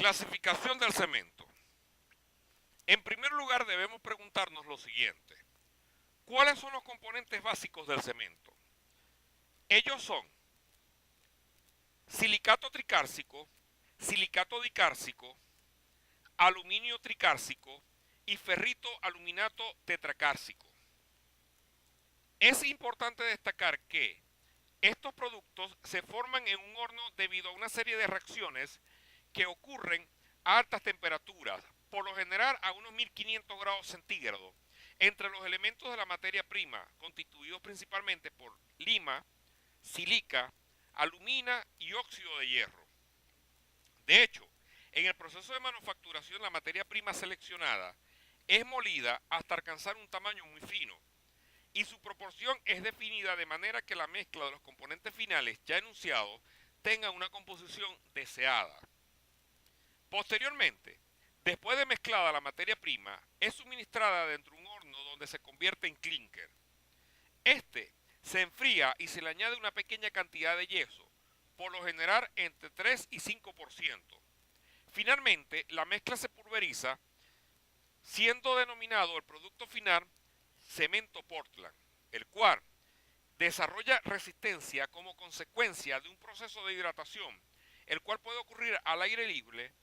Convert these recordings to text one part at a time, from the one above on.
Clasificación del cemento. En primer lugar debemos preguntarnos lo siguiente. ¿Cuáles son los componentes básicos del cemento? Ellos son silicato tricárcico, silicato dicárcico, aluminio tricárcico y ferrito aluminato tetracárcico. Es importante destacar que estos productos se forman en un horno debido a una serie de reacciones que ocurren a altas temperaturas, por lo general a unos 1500 grados centígrados, entre los elementos de la materia prima, constituidos principalmente por lima, silica, alumina y óxido de hierro. De hecho, en el proceso de manufacturación la materia prima seleccionada es molida hasta alcanzar un tamaño muy fino, y su proporción es definida de manera que la mezcla de los componentes finales ya enunciados tenga una composición deseada. Posteriormente, después de mezclada la materia prima, es suministrada dentro de un horno donde se convierte en clinker. Este se enfría y se le añade una pequeña cantidad de yeso, por lo general entre 3 y 5%. Finalmente, la mezcla se pulveriza, siendo denominado el producto final cemento Portland, el cual desarrolla resistencia como consecuencia de un proceso de hidratación, el cual puede ocurrir al aire libre,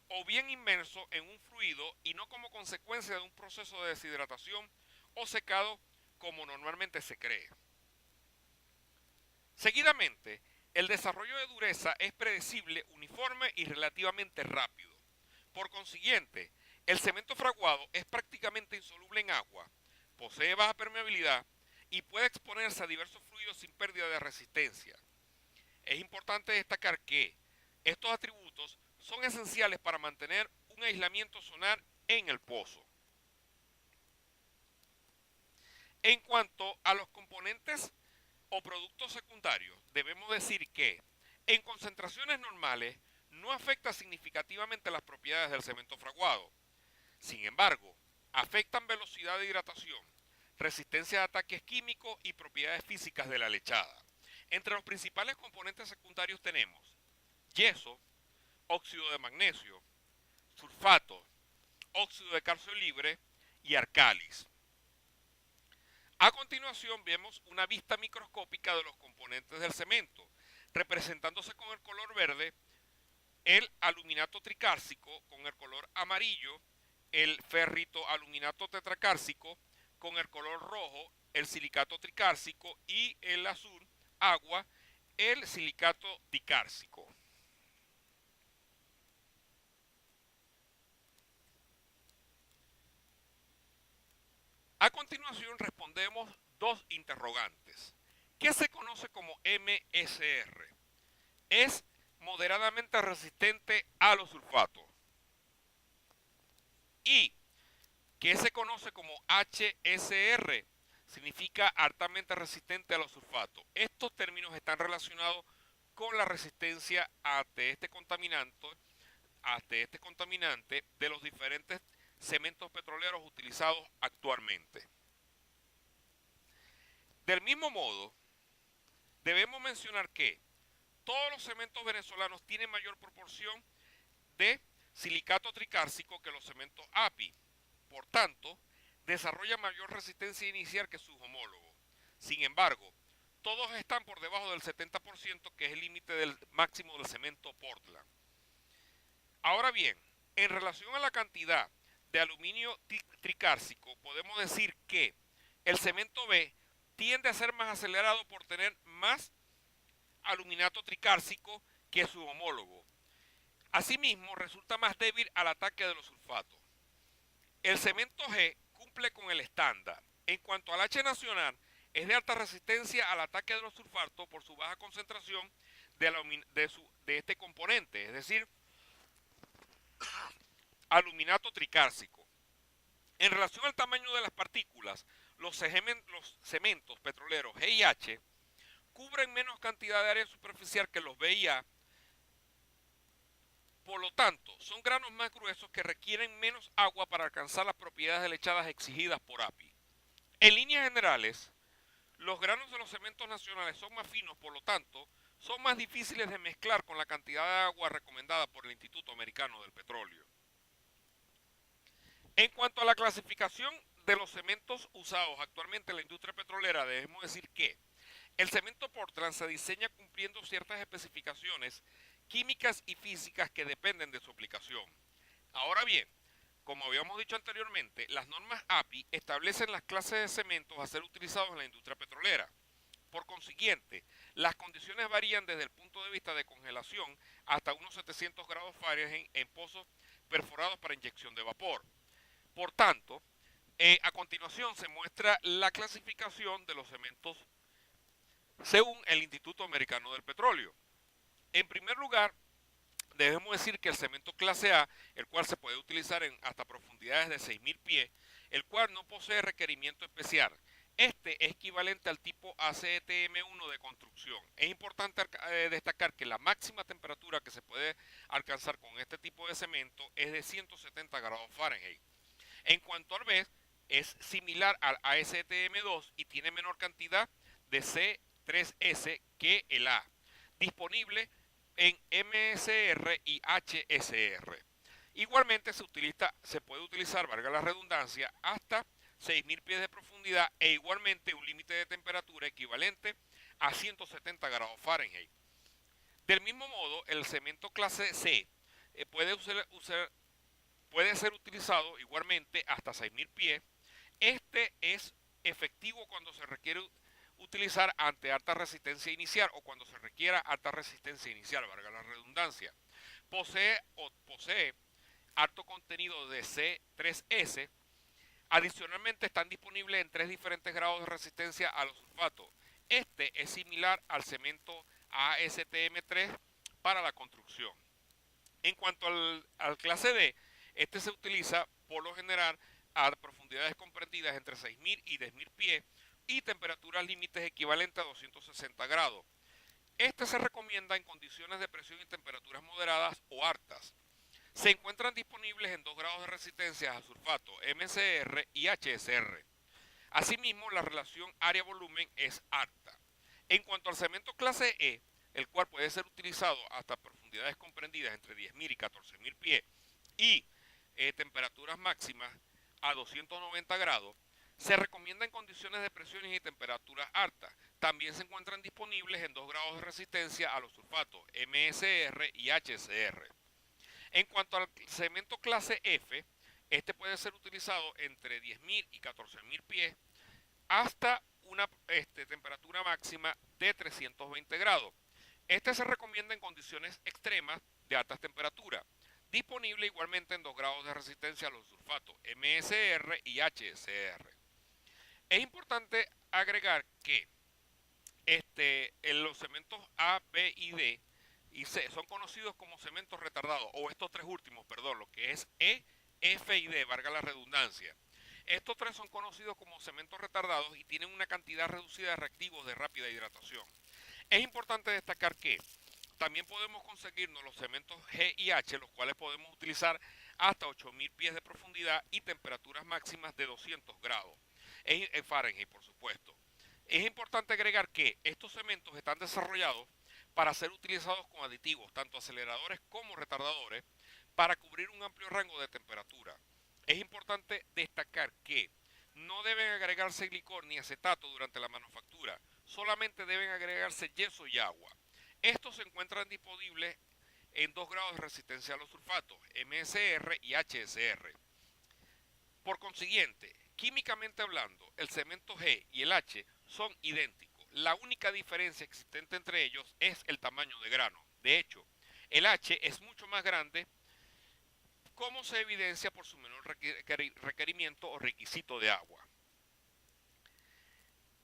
o bien inmerso en un fluido y no como consecuencia de un proceso de deshidratación o secado como normalmente se cree. Seguidamente, el desarrollo de dureza es predecible, uniforme y relativamente rápido. Por consiguiente, el cemento fraguado es prácticamente insoluble en agua, posee baja permeabilidad y puede exponerse a diversos fluidos sin pérdida de resistencia. Es importante destacar que estos atributos son esenciales para mantener un aislamiento sonar en el pozo. En cuanto a los componentes o productos secundarios, debemos decir que en concentraciones normales no afecta significativamente las propiedades del cemento fraguado. Sin embargo, afectan velocidad de hidratación, resistencia a ataques químicos y propiedades físicas de la lechada. Entre los principales componentes secundarios tenemos yeso, óxido de magnesio, sulfato, óxido de calcio libre y álcalis. A continuación vemos una vista microscópica de los componentes del cemento, representándose con el color verde el aluminato tricárcico, con el color amarillo el ferrito aluminato tetracárcico, con el color rojo el silicato tricárcico y el azul agua el silicato dicárcico. A continuación respondemos dos interrogantes. ¿Qué se conoce como MSR? Es moderadamente resistente a los sulfatos. ¿Y qué se conoce como HSR? Significa altamente resistente a los sulfatos. Estos términos están relacionados con la resistencia ante este contaminante de los diferentes cementos petroleros utilizados actualmente. Del mismo modo, debemos mencionar que todos los cementos venezolanos tienen mayor proporción de silicato tricárcico que los cementos API. Por tanto, desarrollan mayor resistencia inicial que sus homólogos. Sin embargo, todos están por debajo del 70%, que es el límite del máximo del cemento Portland. Ahora bien, en relación a la cantidad de aluminio tricárcico, podemos decir que el cemento B tiende a ser más acelerado por tener más aluminato tricárcico que su homólogo. Asimismo, resulta más débil al ataque de los sulfatos. El cemento G cumple con el estándar. En cuanto al H nacional, es de alta resistencia al ataque de los sulfatos por su baja concentración de este componente, es decir, aluminato tricárcico. En relación al tamaño de las partículas, los cementos petroleros G y H cubren menos cantidad de área superficial que los B y A. Por lo tanto, son granos más gruesos que requieren menos agua para alcanzar las propiedades de lechadas exigidas por API. En líneas generales, los granos de los cementos nacionales son más finos, por lo tanto, son más difíciles de mezclar con la cantidad de agua recomendada por el Instituto Americano del Petróleo. En cuanto a la clasificación de los cementos usados actualmente en la industria petrolera, debemos decir que el cemento Portland se diseña cumpliendo ciertas especificaciones químicas y físicas que dependen de su aplicación. Ahora bien, como habíamos dicho anteriormente, las normas API establecen las clases de cementos a ser utilizados en la industria petrolera. Por consiguiente, las condiciones varían desde el punto de vista de congelación hasta unos 700 grados Fahrenheit en pozos perforados para inyección de vapor. Por tanto, a continuación se muestra la clasificación de los cementos según el Instituto Americano del Petróleo. En primer lugar, debemos decir que el cemento clase A, el cual se puede utilizar en hasta profundidades de 6.000 pies, el cual no posee requerimiento especial. Este es equivalente al tipo ACTM1 de construcción. Es importante destacar que la máxima temperatura que se puede alcanzar con este tipo de cemento es de 170 grados Fahrenheit. En cuanto al B, es similar al ASTM2 y tiene menor cantidad de C3S que el A, disponible en MSR y HSR. Igualmente se puede utilizar, valga la redundancia, hasta 6.000 pies de profundidad e igualmente un límite de temperatura equivalente a 170 grados Fahrenheit. Del mismo modo, el cemento clase C puede ser utilizado igualmente hasta 6.000 pies. Este es efectivo cuando se requiere utilizar ante alta resistencia inicial o cuando se requiera alta resistencia inicial, valga la redundancia. Posee alto contenido de C3S. Adicionalmente están disponibles en 3 diferentes grados de resistencia a los sulfatos. Este es similar al cemento ASTM3 para la construcción. En cuanto al clase D, este se utiliza por lo general a profundidades comprendidas entre 6.000 y 10.000 pies y temperaturas límites equivalentes a 260 grados. Este se recomienda en condiciones de presión y temperaturas moderadas o altas. Se encuentran disponibles en 2 grados de resistencia a sulfato, MSR y HSR. Asimismo, la relación área-volumen es alta. En cuanto al cemento clase E, el cual puede ser utilizado hasta profundidades comprendidas entre 10.000 y 14.000 pies y temperaturas máximas a 290 grados, se recomienda en condiciones de presiones y temperaturas altas. También se encuentran disponibles en 2 grados de resistencia a los sulfatos, MSR y HSR. En cuanto al cemento clase F, este puede ser utilizado entre 10.000 y 14.000 pies hasta una temperatura máxima de 320 grados. Este se recomienda en condiciones extremas de altas temperaturas. Disponible igualmente en 2 grados de resistencia a los sulfatos, MSR y HSR. Es importante agregar que los cementos A, B y D y C son conocidos como cementos retardados, o estos tres últimos, perdón, lo que es E, F y D, valga la redundancia. Estos tres son conocidos como cementos retardados y tienen una cantidad reducida de reactivos de rápida hidratación. Es importante destacar que también podemos conseguirnos los cementos G y H, los cuales podemos utilizar hasta 8.000 pies de profundidad y temperaturas máximas de 200 grados en Fahrenheit, por supuesto. Es importante agregar que estos cementos están desarrollados para ser utilizados con aditivos, tanto aceleradores como retardadores, para cubrir un amplio rango de temperatura. Es importante destacar que no deben agregarse licor ni acetato durante la manufactura, solamente deben agregarse yeso y agua. Estos se encuentran disponibles en 2 grados de resistencia a los sulfatos, MSR y HSR. Por consiguiente, químicamente hablando, el cemento G y el H son idénticos. La única diferencia existente entre ellos es el tamaño de grano. De hecho, el H es mucho más grande, como se evidencia por su menor requerimiento o requisito de agua.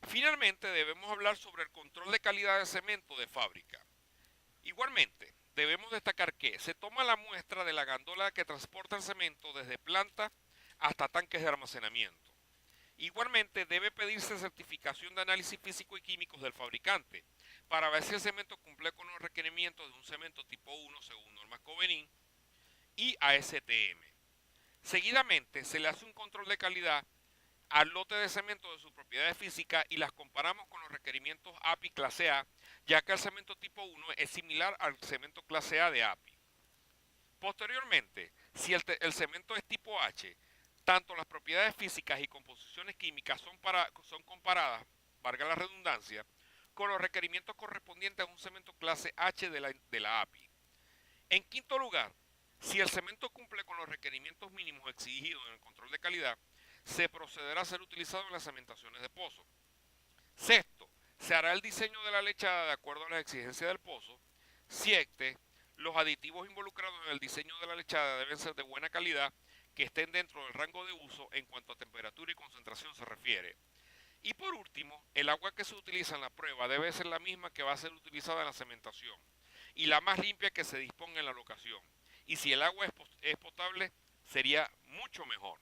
Finalmente, debemos hablar sobre el control de calidad de cemento de fábrica. Igualmente, debemos destacar que se toma la muestra de la gandola que transporta el cemento desde planta hasta tanques de almacenamiento. Igualmente, debe pedirse certificación de análisis físico y químicos del fabricante para ver si el cemento cumple con los requerimientos de un cemento tipo 1 según normas Covenin y ASTM. Seguidamente, se le hace un control de calidad al lote de cemento de sus propiedades físicas y las comparamos con los requerimientos API clase A, ya que el cemento tipo 1 es similar al cemento clase A de API. Posteriormente, si el cemento es tipo H, tanto las propiedades físicas y composiciones químicas son comparadas, valga la redundancia, con los requerimientos correspondientes a un cemento clase H de la API. En quinto lugar, si el cemento cumple con los requerimientos mínimos exigidos en el control de calidad, se procederá a ser utilizado en las cementaciones de pozo. Sexto, se hará el diseño de la lechada de acuerdo a las exigencias del pozo. Siete, los aditivos involucrados en el diseño de la lechada deben ser de buena calidad, que estén dentro del rango de uso en cuanto a temperatura y concentración se refiere. Y por último, el agua que se utiliza en la prueba debe ser la misma que va a ser utilizada en la cementación y la más limpia que se disponga en la locación. Y si el agua es potable, sería mucho mejor.